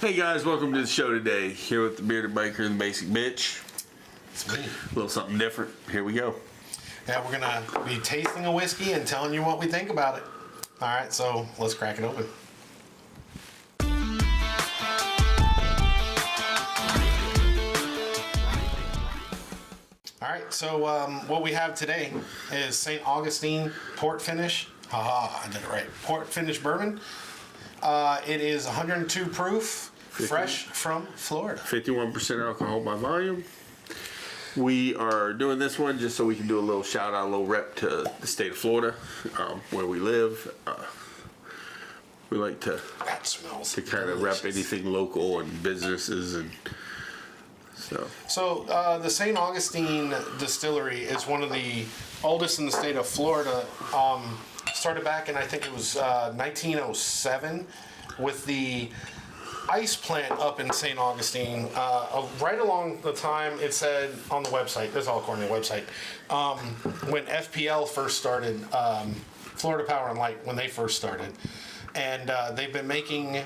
Hey guys, welcome to the show today. Here with the bearded biker and the basic bitch. It's me. A little something different. Here we go. Yeah, we're gonna be tasting a whiskey and telling you what we think about it. All right, so let's crack it open. All right, so what we have today is Saint Augustine port finish. Haha, I did it right. Port finish bourbon. It is 102 proof, fresh from Florida. 51% alcohol by volume. We are doing this one just so we can do a little shout out, a little rep to the state of Florida, where we live. We like to That smells kind of delicious. rep anything local and businesses and so. So the Saint Augustine distillery is one of the oldest in the state of Florida. Started back in, I think it was 1907 with the ice plant up in Saint Augustine. Right along the time it said on the website, this is all according to the website, when FPL first started, Florida Power and Light, when they first started. And they've been making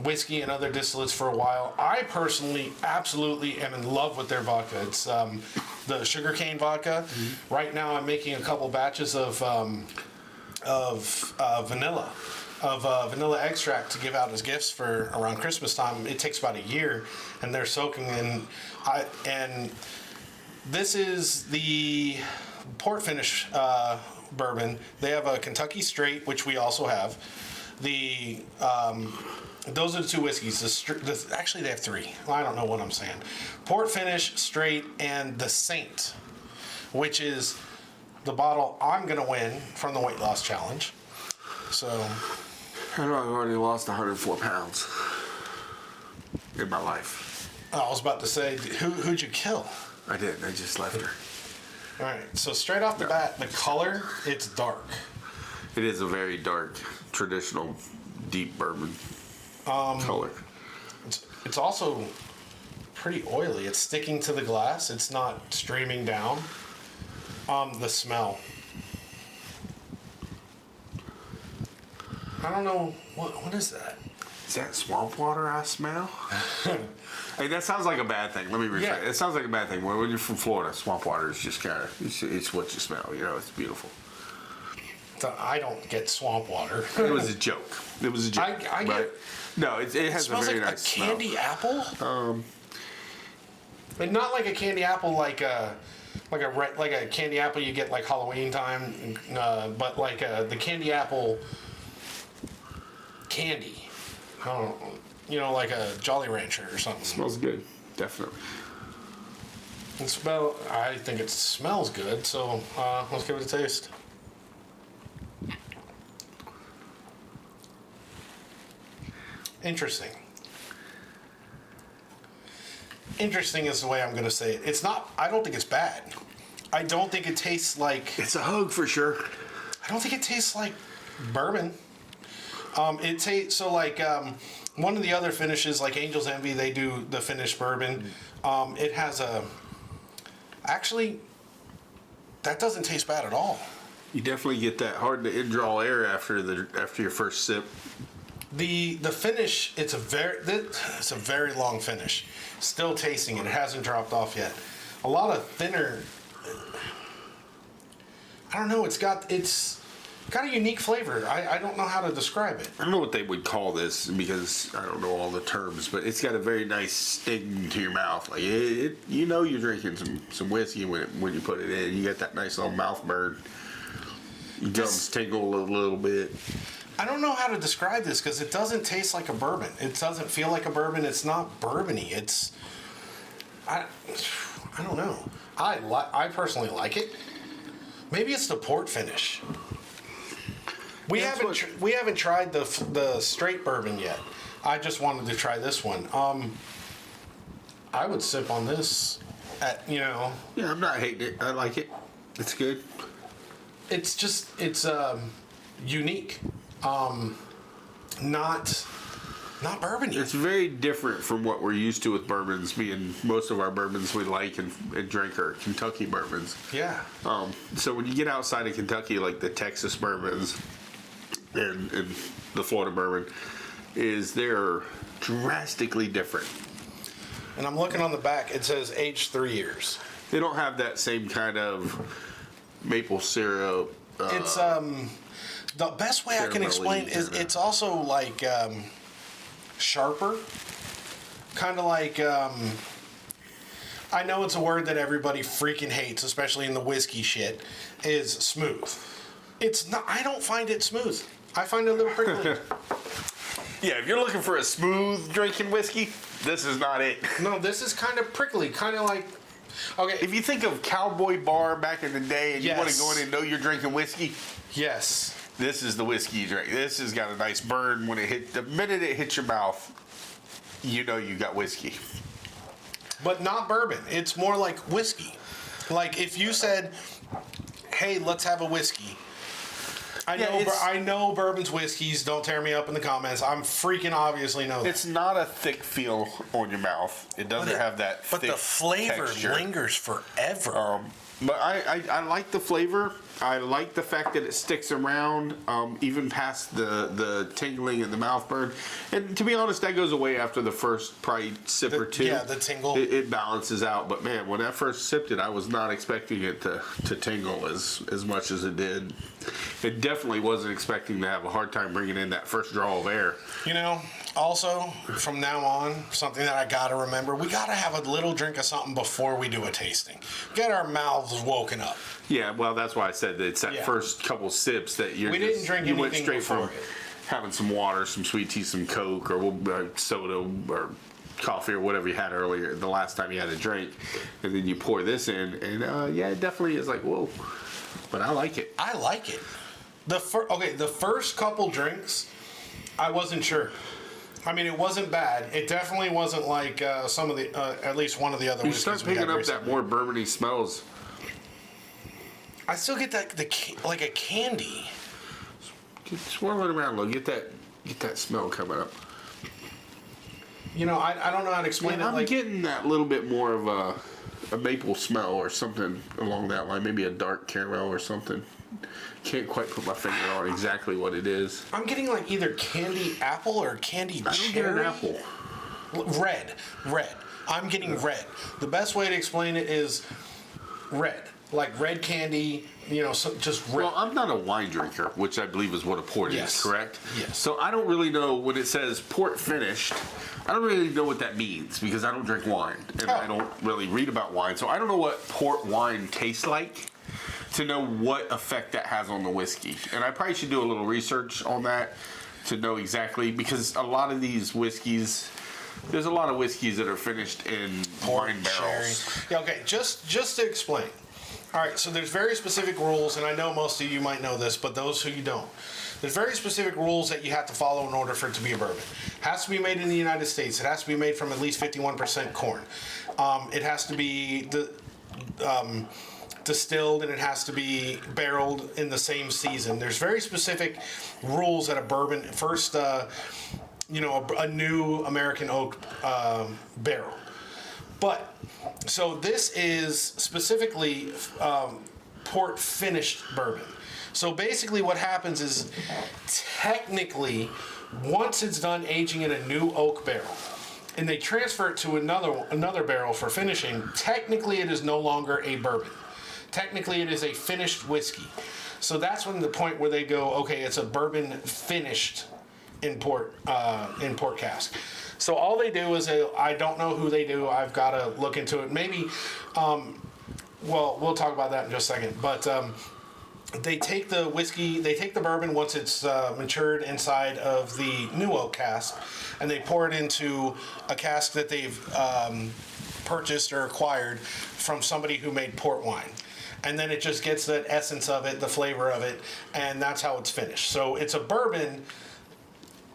whiskey and other distillates for a while. I personally absolutely am in love with their vodka. It's the sugarcane vodka. Mm-hmm. Right now I'm making a couple batches of vanilla extract to give out as gifts for around Christmas time. It takes about a year, and they're soaking in. And this is the port finish bourbon. They have a Kentucky Straight, which we also have. Those are the two whiskeys. Actually, they have three. I don't know what I'm saying. Port finish, Straight, and the Saint, which is the bottle I'm going to win from the weight loss challenge. So, I know I've already lost 104 pounds in my life. I was about to say, who'd you kill? I didn't. I just left her. All right. So straight off the bat, the color, it's dark. It is a very dark, traditional, deep bourbon color. It's also pretty oily. It's sticking to the glass. It's not streaming down. The smell. I don't know what is that? Is that swamp water I smell? Hey, that sounds like a bad thing. Let me rephrase. Yeah. It sounds like a bad thing. When you're from Florida, swamp water is just kind of it's what you smell. You know, it's beautiful. So I don't get swamp water. It was a joke. It was a joke. I get it. No, it has a smells very like nice a candy apple. But not like a candy apple, like a candy apple you get like Halloween time, but like the candy apple candy. I don't know, like a Jolly Rancher or something. Smells good, definitely. I think it smells good, so let's give it a taste. Interesting. Interesting is the way I'm going to say it. It's not, I don't think it's bad. I don't think it tastes like... It's a hug for sure. I don't think it tastes like bourbon. It tastes, so like, one of the other finishes, like Angel's Envy, they do the finished bourbon. It has actually, that doesn't taste bad at all. You definitely get that hard to indraw air after your first sip. The finish, it's a very long finish. Still tasting it. It hasn't dropped off yet. A lot of thinner. I don't know. It's got a unique flavor. I don't know how to describe it. I don't know what they would call this because I don't know all the terms, but it's got a very nice sting to your mouth. Like you know you're drinking some whiskey when you put it in. You get that nice little mouth burn. Your gums tingle a little bit. I don't know how to describe this because it doesn't taste like a bourbon. It doesn't feel like a bourbon. It's not bourbony. I don't know. I personally like it. Maybe it's the port finish. We haven't tried the straight bourbon yet. I just wanted to try this one. I would sip on this Yeah, I'm not hating it. I like it. It's good. It's unique. Not bourbon. It's very different from what we're used to with bourbons. Being most of our bourbons we like and drink are Kentucky bourbons. Yeah. So when you get outside of Kentucky, like the Texas bourbons and the Florida bourbon, is they're drastically different. And I'm looking on the back. It says aged 3 years. They don't have that same kind of maple syrup. It's the best way I can explain is it's also like sharper, kind of like I know it's a word that everybody freaking hates, especially in the whiskey shit, is smooth. It's not. I don't find it smooth. I find it a little prickly. Yeah, if you're looking for a smooth drinking whiskey, this is not it. No, this is kind of prickly, kind of like. Okay. If you think of Cowboy Bar back in the day and you want to go in and know you're drinking whiskey, yes, this is the whiskey you drink. This has got a nice burn when it hit. The minute it hits your mouth, you know you got whiskey. But not bourbon. It's more like whiskey. Like if you said, "Hey, let's have a whiskey." I know bourbon's whiskeys. Don't tear me up in the comments. I'm freaking obviously know that. It's not a thick feel on your mouth. It doesn't have that thick But the flavor texture. lingers forever. But I like the flavor. I like the fact that it sticks around, even past the tingling and the mouth burn. And to be honest, that goes away after the first probably sip or two. Yeah, the tingle. It balances out. But man, when I first sipped it, I was not expecting it to tingle as much as it did. It definitely wasn't expecting to have a hard time bringing in that first draw of air. You know, also, from now on, something that I gotta remember, we gotta have a little drink of something before we do a tasting. Get our mouths woken up. Yeah, well, that's why I said that it's that first couple sips that you didn't drink you went anything straight before from it. having some water, some sweet tea, some Coke, or soda, or coffee, or whatever you had earlier, the last time you had a drink, and then you pour this in, and yeah, it definitely is like, whoa. But I like it. I like it. The first couple drinks, I wasn't sure. I mean, it wasn't bad. It definitely wasn't like some of the, at least one of the other You whiskeys start we had picking up recently. that more bourbony smells. I still get that like a candy. Swirl it around, look. Get that smell coming up. You know, I don't know how to explain it. I'm Like, getting that little bit more of a maple smell or something along that line. Maybe a dark caramel or something. Can't quite put my finger on exactly what it is. I'm getting like either candy apple or candy cherry. I don't get an apple. Red. I'm getting red. The best way to explain it is red. Like red candy, you know, so just red. Well, I'm not a wine drinker, which I believe is what a port Yes. is, correct? Yes. So I don't really know when it says port finished. I don't really know what that means because I don't drink wine and I don't really read about wine. So I don't know what port wine tastes like to know what effect that has on the whiskey. And I probably should do a little research on that to know exactly, because a lot of these whiskeys, there's a lot of whiskeys that are finished in wine barrels. Yeah, okay, just to explain. All right, so there's very specific rules, and I know most of you might know this, but those who you don't. There's very specific rules that you have to follow in order for it to be a bourbon. It has to be made in the United States. It has to be made from at least 51% corn. It has to be distilled, and it has to be barreled in the same season. There's very specific rules that a bourbon, first, a new American oak barrel. But, so this is specifically port finished bourbon. So basically what happens is, technically, once it's done aging in a new oak barrel, and they transfer it to another barrel for finishing, technically it is no longer a bourbon. Technically it is a finished whiskey. So that's when the point where they go, okay, it's a bourbon finished in port cask. So all they do is, I don't know who they do. I've got to look into it. Maybe, well, we'll talk about that in just a second. But they take the whiskey, they take the bourbon once it's matured inside of the new oak cask, and they pour it into a cask that they've purchased or acquired from somebody who made port wine. And then it just gets the essence of it, the flavor of it, and that's how it's finished. So it's a bourbon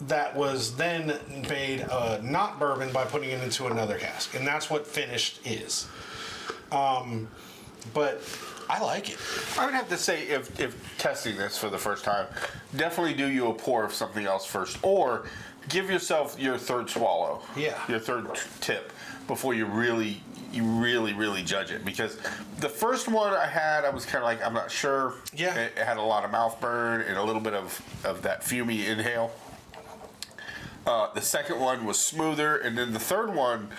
that was then made not bourbon by putting it into another cask, and that's what finished is. But I like it. I would have to say, if testing this for the first time, definitely do you a pour of something else first, or give yourself your third swallow, your third tip, before you really judge it. Because the first one I had, I was kind of like, I'm not sure. Yeah. It had a lot of mouth burn and a little bit of that fumey inhale. The second one was smoother, and then the third one,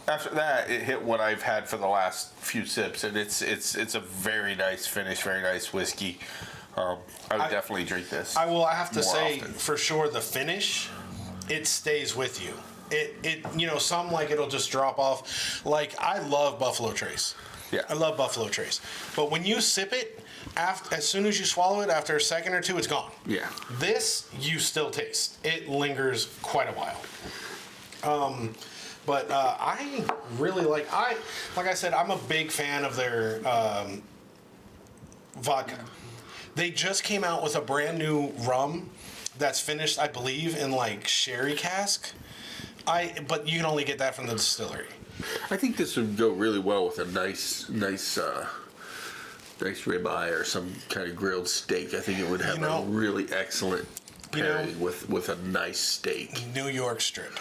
after that, it hit what I've had for the last few sips, and it's a very nice finish, very nice whiskey. I would definitely drink this. I have to say, often. for sure, the finish, it stays with you. Some like it'll just drop off. Like, I love Buffalo Trace. Yeah. I love Buffalo Trace. But when you sip it, as soon as you swallow it, after a second or two, it's gone. Yeah. This, you still taste. It lingers quite a while. But I really like I said, I'm a big fan of their vodka. They just came out with a brand new rum that's finished, I believe, in like sherry cask. But you can only get that from the distillery. I think this would go really well with a nice ribeye or some kind of grilled steak. I think it would have a really excellent pairing with a nice steak. New York strip.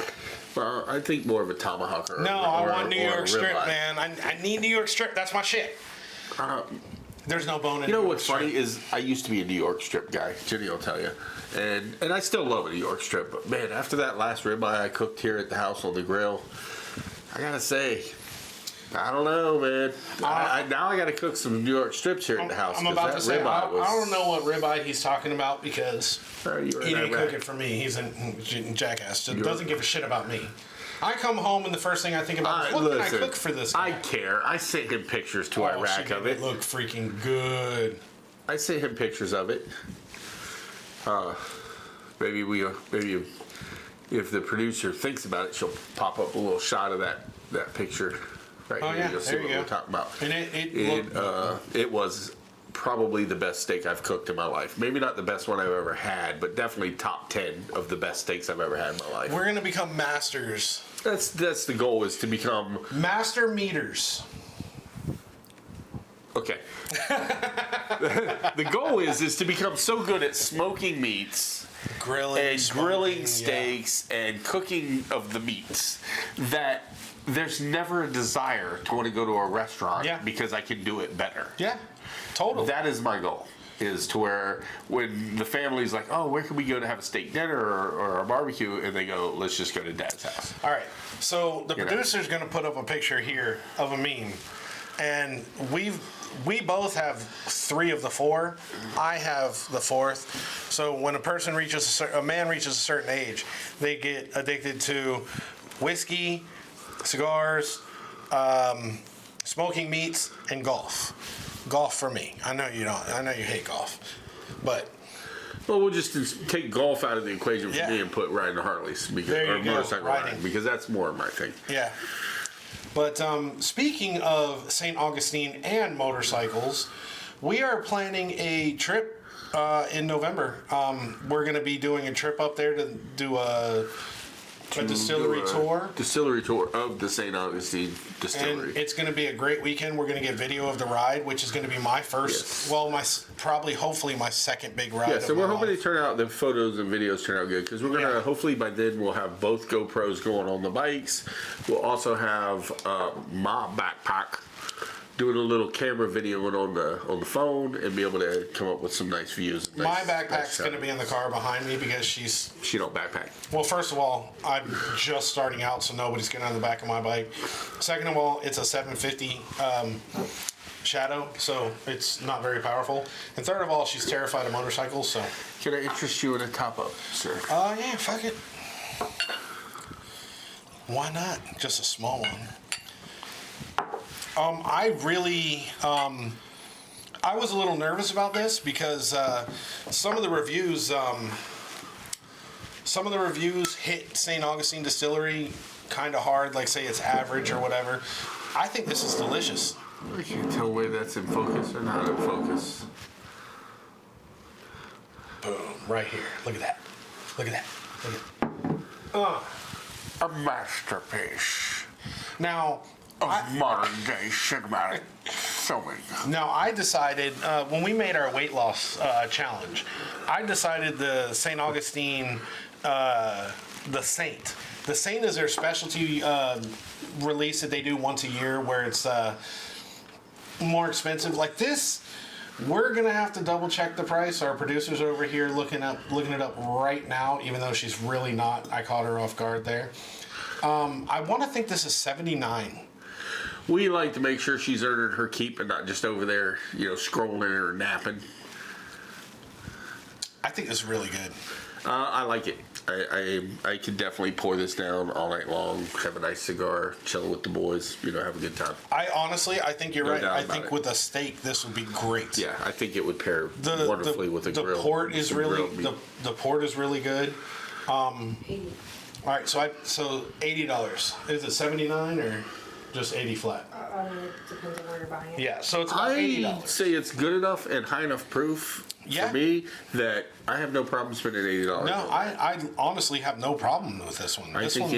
Well, I think more of a tomahawk or I want New York strip, ribeye. man. I need New York strip. That's my shit. There's no bone in You know New what's York funny strip. is I used to be a New York strip guy. Jenny will tell you, and I still love a New York strip. But man, after that last ribeye I cooked here at the house on the grill, I gotta say, I don't know, man. Now I gotta cook some New York strips here at the house. I'm about to say, I was, don't know what ribeye he's talking about because you were he in didn't Iraq. cook it for me. He's a jackass. Just doesn't give a shit about me. I come home and the first thing I think about is, what can I cook for this guy? I care. I sent him pictures to Iraq of it. Look freaking good. I sent him pictures of it. Maybe if the producer thinks about it, she'll pop up a little shot of that picture right here. Yeah, You'll see there what you we're go. talking about. And it was probably the best steak I've cooked in my life. Maybe not the best one I've ever had, but definitely top 10 of the best steaks I've ever had in my life. we're gonna become masters. That's the goal, is to become Master meters. okay. The goal is to become so good at smoking meats Grilling, and grilling steaks and cooking of the meats that there's never a desire to want to go to a restaurant because I can do it better. Yeah, totally. That is my goal. Is to where when the family's like, oh, where can we go to have a steak dinner or a barbecue, and they go, let's just go to Dad's house. All right. So the producer's going to put up a picture here of a meme, and we both have 3 of the 4. I have the 4th. So when a man reaches a certain age, they get addicted to whiskey, cigars, smoking meats, and golf. Golf for me. I know you don't. I know you hate golf, but Well, we'll just take golf out of the equation for me and put riding the Harleys There you go, motorcycle riding. riding, because that's more my thing. yeah. But speaking of Saint Augustine and motorcycles, we are planning a trip in November. We're going to be doing a trip up there to do a distillery tour. Distillery tour of the Saint Augustine distillery. And it's going to be a great weekend. We're going to get video of the ride, which is going to be my first, hopefully my second big ride. Yeah, so of we're my hoping life. the photos and videos turn out good, because we're gonna hopefully by then we'll have both GoPros going on the bikes. We'll also have my backpack doing a little camera video on the phone and be able to come up with some nice views. My backpack's going to be in the car behind me because she don't backpack. Well, first of all, I'm just starting out, so nobody's getting on the back of my bike. Second of all, it's a 750 Shadow, so it's not very powerful. And third of all, she's terrified of motorcycles, so. Can I interest you in a top-up, sir? Yeah, fuck it. Why not? Just a small one. I really, I was a little nervous about this because some of the reviews hit Saint Augustine Distillery kind of hard, like say it's average or whatever. I think this is delicious. I can't tell whether that's in focus or not in focus. Boom, right here. Look at that. Look at that. Look at A masterpiece Now, of modern day cinematic filming. Now, I decided, when we made our weight loss challenge, I decided the St. Augustine, the Saint. The Saint is their specialty release that they do once a year where it's more expensive. Like this, We're gonna have to double check the price. Our producer's over here looking it up right now, even though she's really not. I caught her off guard there. I want to think this is $79. We like to make sure she's earned her keep and not just over there, scrolling or napping. I think this is really good. I like it. I could definitely pour this down all night long, have a nice cigar, chill with the boys, have a good time. I think you're right. I think it. with a steak, this would be great. Yeah, I think it would pair wonderfully with a grill. The port is really the port is really good. All right, so $80. Is it 79 or just 80 flat? Depends on where you're buying it. Yeah, so it's about $80. I'd say it's good enough and high enough proof for me that I have no problem spending $80. No, I honestly have no problem with this one. I think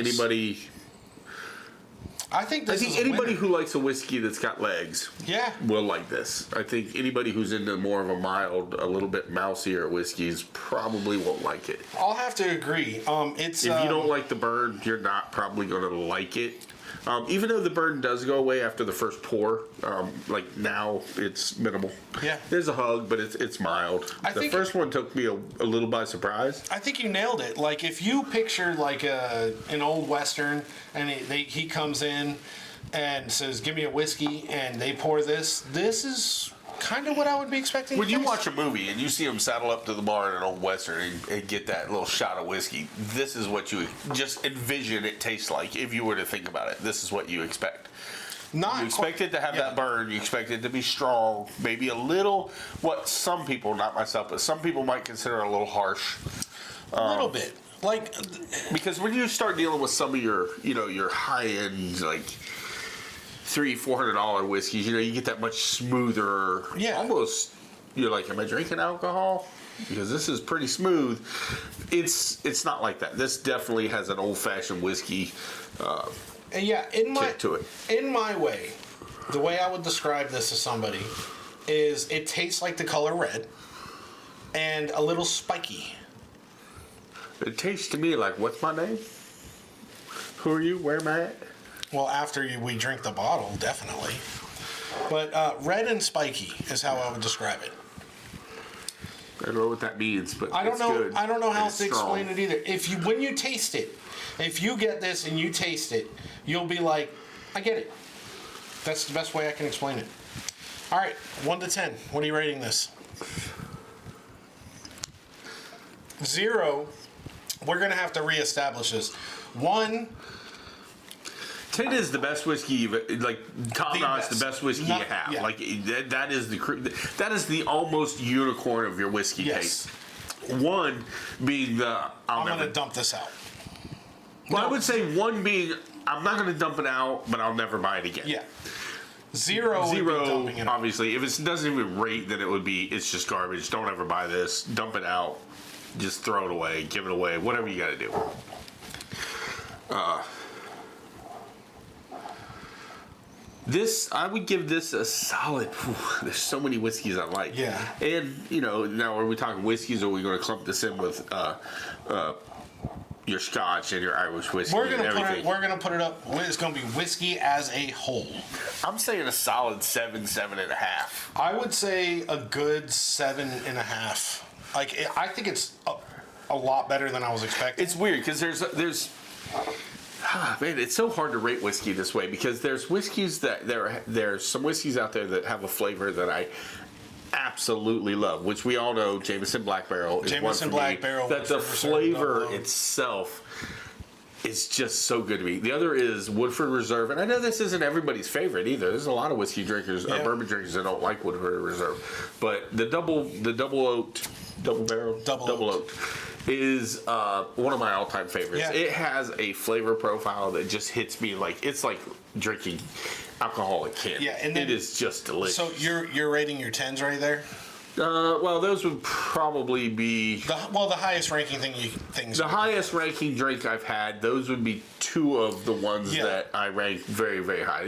anybody who likes a whiskey that's got legs will like this. I think anybody who's into more of a mild, a little bit mousier whiskeys probably won't like it. I'll have to agree. If you don't like the burn, you're not probably going to like it. Even though the burn does go away after the first pour, like now it's minimal. Yeah. There's a hug, but it's mild. The first one took me a little by surprise. I think you nailed it. Like if you picture like an old Western and he comes in and says, "Give me a whiskey," and they pour this. This is kind of what I would be expecting. When you watch a movie and you see them saddle up to the bar in an old Western and get that little shot of whiskey, this is what you just envision it tastes like if you were to think about it. This is what you expect. You expect it to have that burn. You expect it to be strong. Maybe a little, what some people, not myself, but some people might consider a little harsh. A little bit. Because when you start dealing with some of your high-end, like, $300-$400 whiskeys, you get that much smoother. Yeah. Almost, you're like, am I drinking alcohol? Because this is pretty smooth. It's not like that. This definitely has an old-fashioned whiskey kick to it. In my way, the way I would describe this to somebody is it tastes like the color red and a little spiky. It tastes to me like, what's my name? Who are you? Where am I at? Well, after we drink the bottle, definitely. But red and spiky is how I would describe it. I don't know what that means, but I don't know. Good. I don't know how to strong. explain it either. When you taste it, if you get this and you taste it, you'll be like, I get it. That's the best way I can explain it. All right, 1 to 10. What are you rating this? 0. We're gonna have to reestablish this. 1. 10 is the best whiskey top notch, the best whiskey you have. Yeah. Like that is the almost unicorn of your whiskey taste. 1 being I'm gonna dump this out. Well, I would say 1 being I'm not gonna dump it out, but I'll never buy it again. Yeah. 0 would be dumping it out. Obviously, if it doesn't even rate, then it would be it's just garbage. Don't ever buy this. Dump it out. Just throw it away. Give it away. Whatever you got to do. I would give this a solid. There's so many whiskeys I like. Yeah. And now are we talking whiskeys, or are we going to clump this in with your Scotch and your Irish whiskey? We're gonna put it up. It's gonna be whiskey as a whole. I'm saying a solid 7.5. I would say a good 7.5. I think it's a lot better than I was expecting. It's weird because there's. Man, it's so hard to rate whiskey this way because there's whiskeys there's some whiskeys out there that have a flavor that I absolutely love, which we all know Jameson Black Barrel is one for me. That the flavor itself is just so good to me. The other is Woodford Reserve, and I know this isn't everybody's favorite either. There's a lot of whiskey drinkers, bourbon drinkers that don't like Woodford Reserve, but the double oaked is one of my all-time favorites. Yeah. It has a flavor profile that just hits me like it's like drinking alcoholic candy. Yeah, and then, it is just delicious. So you're rating your 10s right there? Well, those would probably be the highest ranking things. The highest ranking drink I've had. Those would be 2 of the ones that I rank very, very high.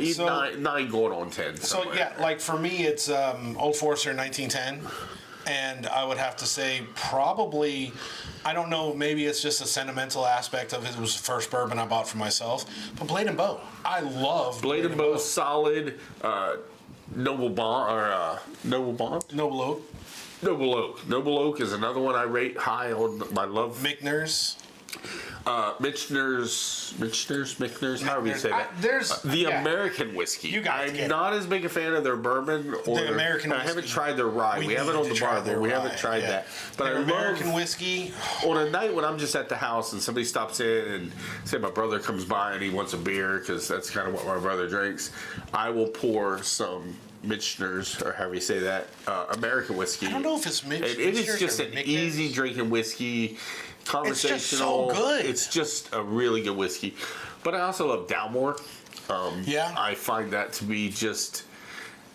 9 going on 10. So like for me, it's Old Forester 1910. And I would have to say probably, I don't know, maybe it's just a sentimental aspect of it. It was the first bourbon I bought for myself. But Blade and Bow. I love Blade and Bow. Solid. Noble Bond or Noble Bond. Noble Oak. Noble Oak. Noble Oak is another one I rate high on my love. Michner's. Michner's, however you say that. There's The American whiskey. You guys get I'm it. not as big a fan of their bourbon or The American I haven't whiskey. tried their rye. We have it need on to the try bar, but their we haven't rye, tried yeah. that. But Their I American love whiskey. on a night when I'm just at the house and somebody stops in and say my brother comes by and he wants a beer because that's kind of what my brother drinks. I will pour some Michner's or however you say that American whiskey. I don't know if it's And it is Michner's just or an Michner's. easy drinking whiskey. Conversational. It's just so good. It's just a really good whiskey. But I also love Dalmore. Yeah. I find that to be just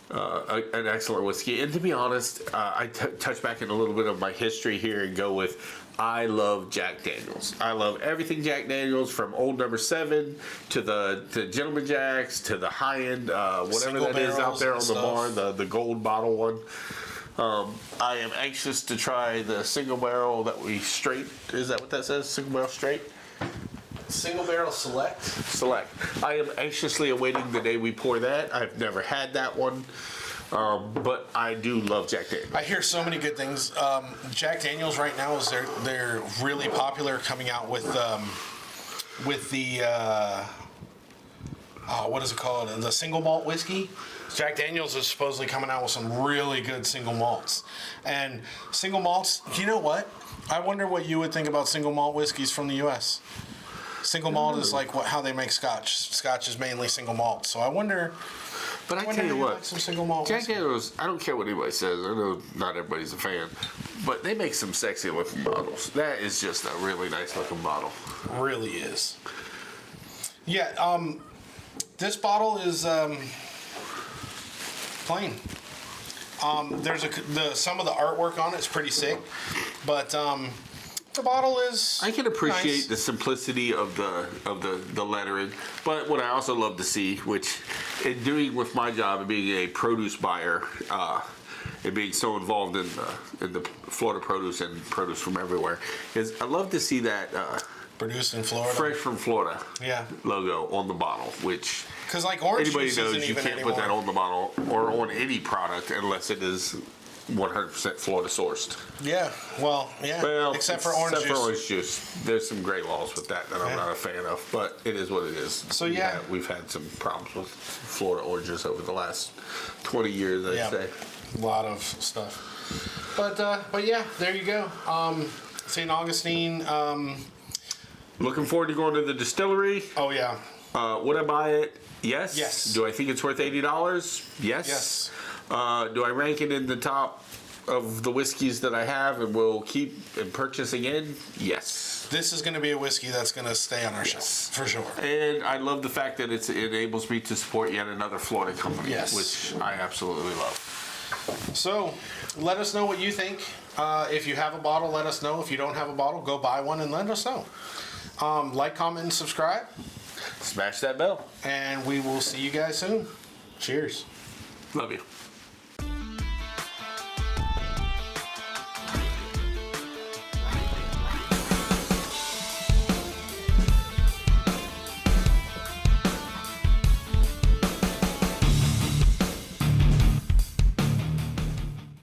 an excellent whiskey. And to be honest, I touch back in a little bit of my history here and go with I love Jack Daniels. I love everything Jack Daniels from Old Number 7 to the Gentleman Jacks to the high end, whatever Single that is out there on barrels the and bar, stuff. the gold bottle one. I am anxious to try the single barrel that we straight. Is that what that says? Single barrel straight? Single Barrel Select. Select. I am anxiously awaiting the day we pour that. I've never had that one, but I do love Jack Daniels. I hear so many good things. Jack Daniels right now is they're really popular, coming out with the what is it called? The single malt whiskey. Jack Daniels is supposedly coming out with some really good single malts. And single malts, you know what? I wonder what you would think about single malt whiskeys from the U.S. Single malt is like how they make Scotch. Scotch is mainly single malt. So I wonder. But I wonder tell if you you what, like some single malt Jack whiskey. Daniels, I don't care what anybody says. I know not everybody's a fan, but they make some sexy looking bottles. That is just a really nice looking bottle. Really is. Yeah. This bottle is plain. There's some of the artwork on it's pretty sick, but the bottle is. I can appreciate nice. the simplicity of the lettering, but what I also love to see, which in doing with my job and being a produce buyer, and being so involved in the Florida produce and produce from everywhere, is I love to see that Produced in Florida. fresh from Florida Yeah. logo on the bottle, which Because like orange anybody juice knows isn't you even can't anymore. put that on the bottle or on any product unless it is 100% Florida sourced. Yeah. Well, yeah. Well, except for orange except juice. for orange juice. There's some great laws with that I'm Yeah. not a fan of, but it is what it is. So, yeah. We've had some problems with Florida oranges over the last 20 years, I'd Yeah. say. A lot of stuff. But yeah, there you go. Saint Augustine. Looking forward to going to the distillery. Oh yeah. Would I buy it? Yes. Yes. Do I think it's worth $80? Yes. Yes. Do I rank it in the top of the whiskeys that I have and will keep and purchase again? Yes. This is going to be a whiskey that's going to stay on our shelf for sure. And I love the fact that it enables me to support yet another Florida company, Yes. which I absolutely love. So, let us know what you think. If you have a bottle, let us know. If you don't have a bottle, go buy one and let us know. Like, comment, and subscribe. Smash that bell. And we will see you guys soon. Cheers. Love you.